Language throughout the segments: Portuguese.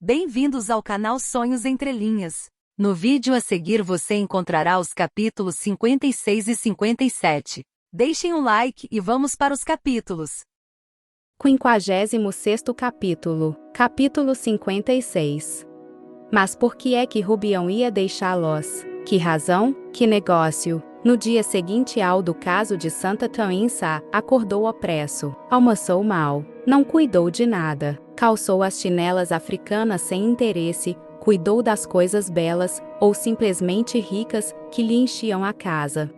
Bem-vindos ao canal Sonhos Entre Linhas. No vídeo a seguir você encontrará os capítulos 56 e 57. Deixem um like e vamos para os capítulos. 56º capítulo, capítulo 56. Mas por que é que Rubião ia deixá-los? Que razão? Que negócio? No dia seguinte ao do caso de Santa Teresa, acordou opresso, almoçou mal, não cuidou de nada, calçou as chinelas africanas sem interesse, cuidou das coisas belas, ou simplesmente ricas, que lhe enchiam a casa.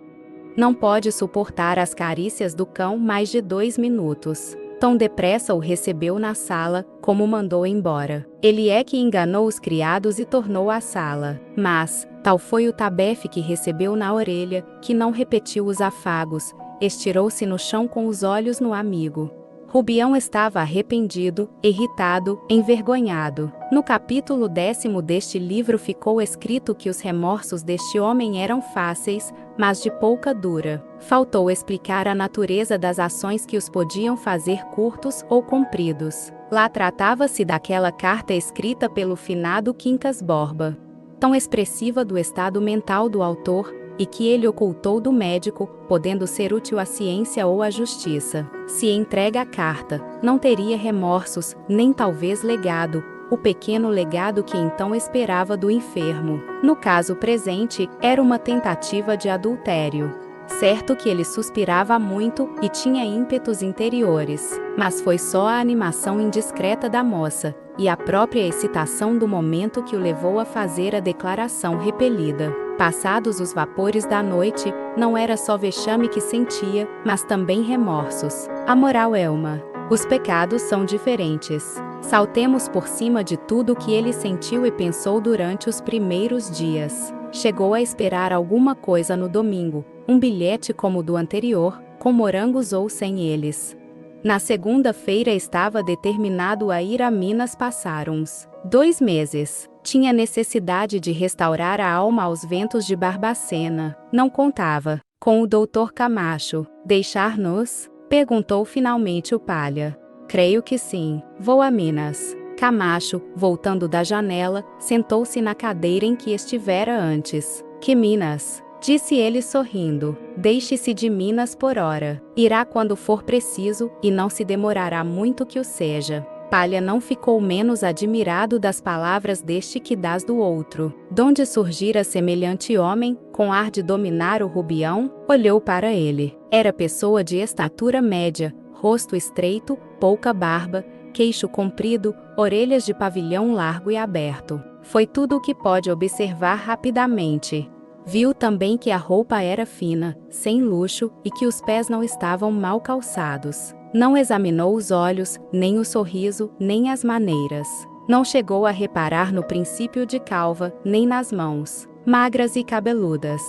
Não pode suportar as carícias do cão mais de 2 minutos. Tão depressa o recebeu na sala, como mandou embora. Ele é que enganou os criados e tornou a sala. Mas, tal foi o tabefe que recebeu na orelha, que não repetiu os afagos, estirou-se no chão com os olhos no amigo. Rubião estava arrependido, irritado, envergonhado. No capítulo 10º deste livro ficou escrito que os remorsos deste homem eram fáceis, mas de pouca dura. Faltou explicar a natureza das ações que os podiam fazer curtos ou compridos. Lá tratava-se daquela carta escrita pelo finado Quincas Borba, tão expressiva do estado mental do autor, e que ele ocultou do médico, podendo ser útil à ciência ou à justiça. Se entrega a carta, não teria remorsos, nem talvez legado, o pequeno legado que então esperava do enfermo. No caso presente, era uma tentativa de adultério. Certo que ele suspirava muito e tinha ímpetos interiores, mas foi só a animação indiscreta da moça, e a própria excitação do momento que o levou a fazer a declaração repelida. Passados os vapores da noite, não era só vexame que sentia, mas também remorsos. A moral é uma. Os pecados são diferentes. Saltemos por cima de tudo o que ele sentiu e pensou durante os primeiros dias. Chegou a esperar alguma coisa no domingo, um bilhete como o do anterior, com morangos ou sem eles. Na segunda-feira estava determinado a ir a Minas passar uns 2 meses. Tinha necessidade de restaurar a alma aos ventos de Barbacena. Não contava com o doutor Camacho. Deixar-nos? Perguntou finalmente o Palha. Creio que sim. Vou a Minas. Camacho, voltando da janela, sentou-se na cadeira em que estivera antes. Que Minas? Disse ele sorrindo. Deixe-se de Minas por ora. Irá quando for preciso, e não se demorará muito que o seja. Palha não ficou menos admirado das palavras deste que das do outro. Donde surgira semelhante homem, com ar de dominar o Rubião, olhou para ele. Era pessoa de estatura média, rosto estreito, pouca barba, queixo comprido, orelhas de pavilhão largo e aberto. Foi tudo o que pode observar rapidamente. Viu também que a roupa era fina, sem luxo, e que os pés não estavam mal calçados. Não examinou os olhos, nem o sorriso, nem as maneiras. Não chegou a reparar no princípio de calva, nem nas mãos, magras e cabeludas.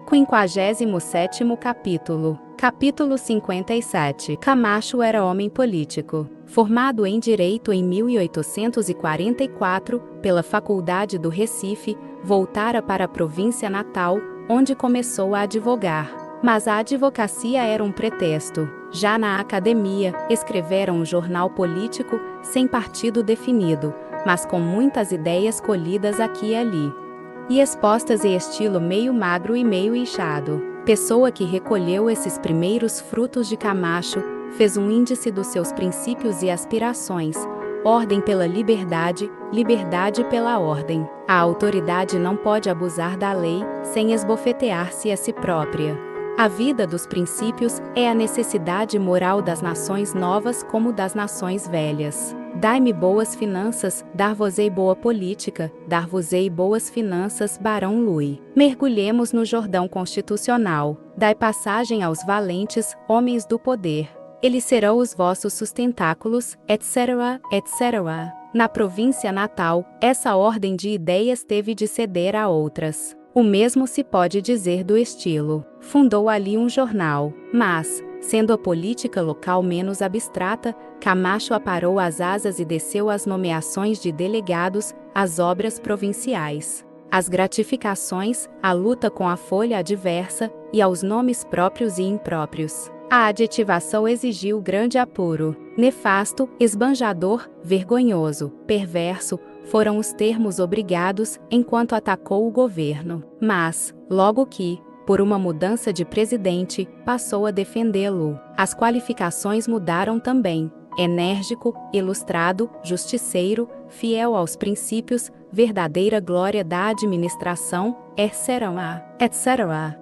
57º capítulo. Capítulo 57. Camacho era homem político. Formado em Direito em 1844, pela Faculdade do Recife, voltara para a província natal, onde começou a advogar. Mas a advocacia era um pretexto. Já na academia, escrevera um jornal político, sem partido definido, mas com muitas ideias colhidas aqui e ali, e expostas em estilo meio magro e meio inchado. Pessoa que recolheu esses primeiros frutos de Camacho, fez um índice dos seus princípios e aspirações. Ordem pela liberdade, liberdade pela ordem. A autoridade não pode abusar da lei, sem esbofetear-se a si própria. A vida dos princípios é a necessidade moral das nações novas como das nações velhas. Dai-me boas finanças, dar-vos-ei boa política, dar-vos-ei boas finanças, Barão Lui. Mergulhemos no Jordão constitucional. Dai passagem aos valentes, homens do poder. Eles serão os vossos sustentáculos, etc., etc. Na província natal, essa ordem de ideias teve de ceder a outras. O mesmo se pode dizer do estilo. Fundou ali um jornal, mas, sendo a política local menos abstrata, Camacho aparou as asas e desceu às nomeações de delegados, às obras provinciais, às gratificações, à luta com a folha adversa e aos nomes próprios e impróprios. A adjetivação exigiu grande apuro. Nefasto, esbanjador, vergonhoso, perverso, foram os termos obrigados enquanto atacou o governo. Mas, logo que, por uma mudança de presidente, passou a defendê-lo. As qualificações mudaram também. Enérgico, ilustrado, justiceiro, fiel aos princípios, verdadeira glória da administração, etc.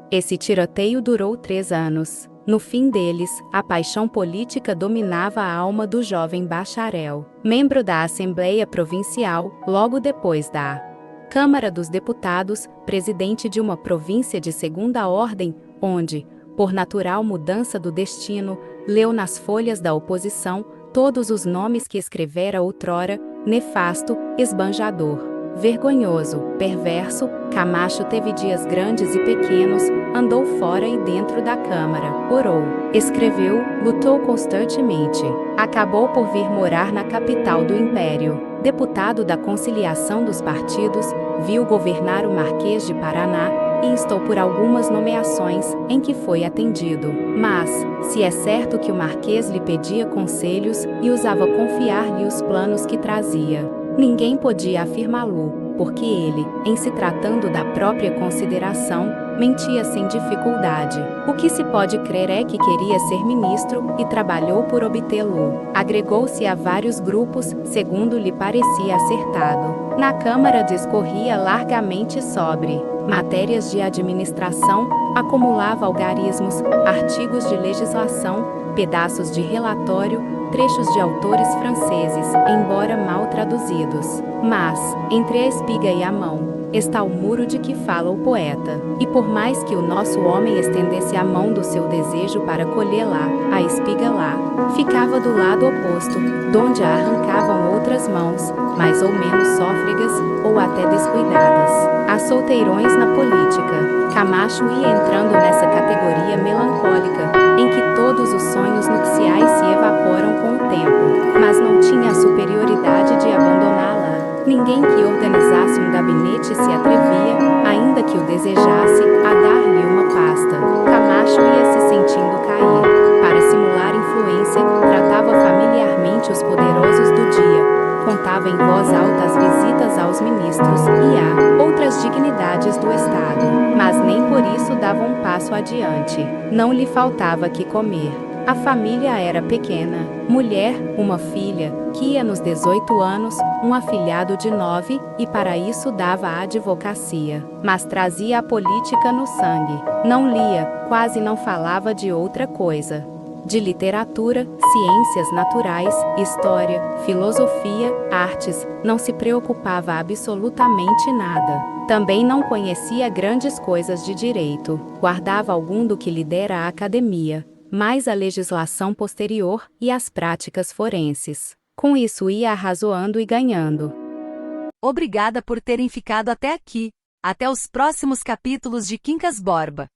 Esse tiroteio durou 3 anos. No fim deles, a paixão política dominava a alma do jovem bacharel. Membro da Assembleia Provincial, logo depois da Câmara dos Deputados, presidente de uma província de segunda ordem, onde, por natural mudança do destino, leu nas folhas da oposição todos os nomes que escrevera outrora, nefasto, esbanjador, vergonhoso, perverso, Camacho teve dias grandes e pequenos, andou fora e dentro da Câmara, orou, escreveu, lutou constantemente. Acabou por vir morar na capital do Império. Deputado da conciliação dos partidos, viu governar o Marquês de Paraná, e instou por algumas nomeações, em que foi atendido. Mas, se é certo que o Marquês lhe pedia conselhos e usava confiar-lhe os planos que trazia, ninguém podia afirmá-lo, porque ele, em se tratando da própria consideração, mentia sem dificuldade. O que se pode crer é que queria ser ministro e trabalhou por obtê-lo. Agregou-se a vários grupos, segundo lhe parecia acertado. Na Câmara discorria largamente sobre matérias de administração, acumulava algarismos, artigos de legislação, pedaços de relatório, trechos de autores franceses, embora mal traduzidos. Mas, entre a espiga e a mão, está o muro de que fala o poeta. E por mais que o nosso homem estendesse a mão do seu desejo para colher lá, a espiga lá, ficava do lado oposto, donde a arrancavam outras mãos, mais ou menos sôfregas, ou até descuidadas. Há solteirões na política. Camacho ia entrando nessa categoria melancólica, em que todos os sonhos nupciais se evaporam com o tempo, mas não tinha a superioridade de abandoná-la. Ninguém que organizasse um gabinete se atrevia, ainda que o desejasse, a dar-lhe uma pasta. Camacho ia se sentindo cair. Para simular influência, tratava familiarmente os poderosos do dia. Contava em voz alta as visitas aos ministros e a outras dignidades do Estado, mas nem por isso dava um passo adiante. Não lhe faltava que comer. A família era pequena. Mulher, uma filha, que ia nos 18 anos, um afilhado de 9, e para isso dava a advocacia. Mas trazia a política no sangue. Não lia, quase não falava de outra coisa. De literatura, ciências naturais, história, filosofia, artes, não se preocupava absolutamente nada. Também não conhecia grandes coisas de direito. Guardava algum do que lhe dera a academia, mais a legislação posterior e as práticas forenses. Com isso ia arrazoando e ganhando. Obrigada por terem ficado até aqui. Até os próximos capítulos de Quincas Borba.